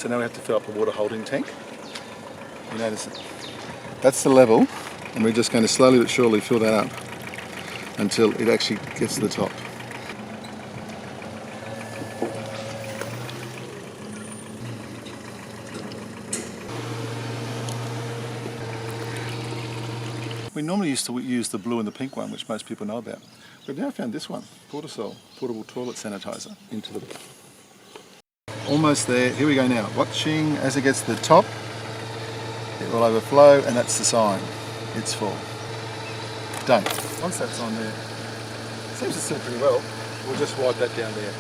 So now we have to fill up the water holding tank. You notice it? That's the level, and we're just going to slowly but surely fill that up until it actually gets to the top. We normally used to use the blue and the pink one, which most people know about. We've now found this one, Portasol, portable toilet sanitizer, into the... Almost there, here we go now. Watching as it gets to the top, it will overflow, and that's the sign. It's full. Done. Once that's on there, seems to seal pretty well. We'll just wipe that down there.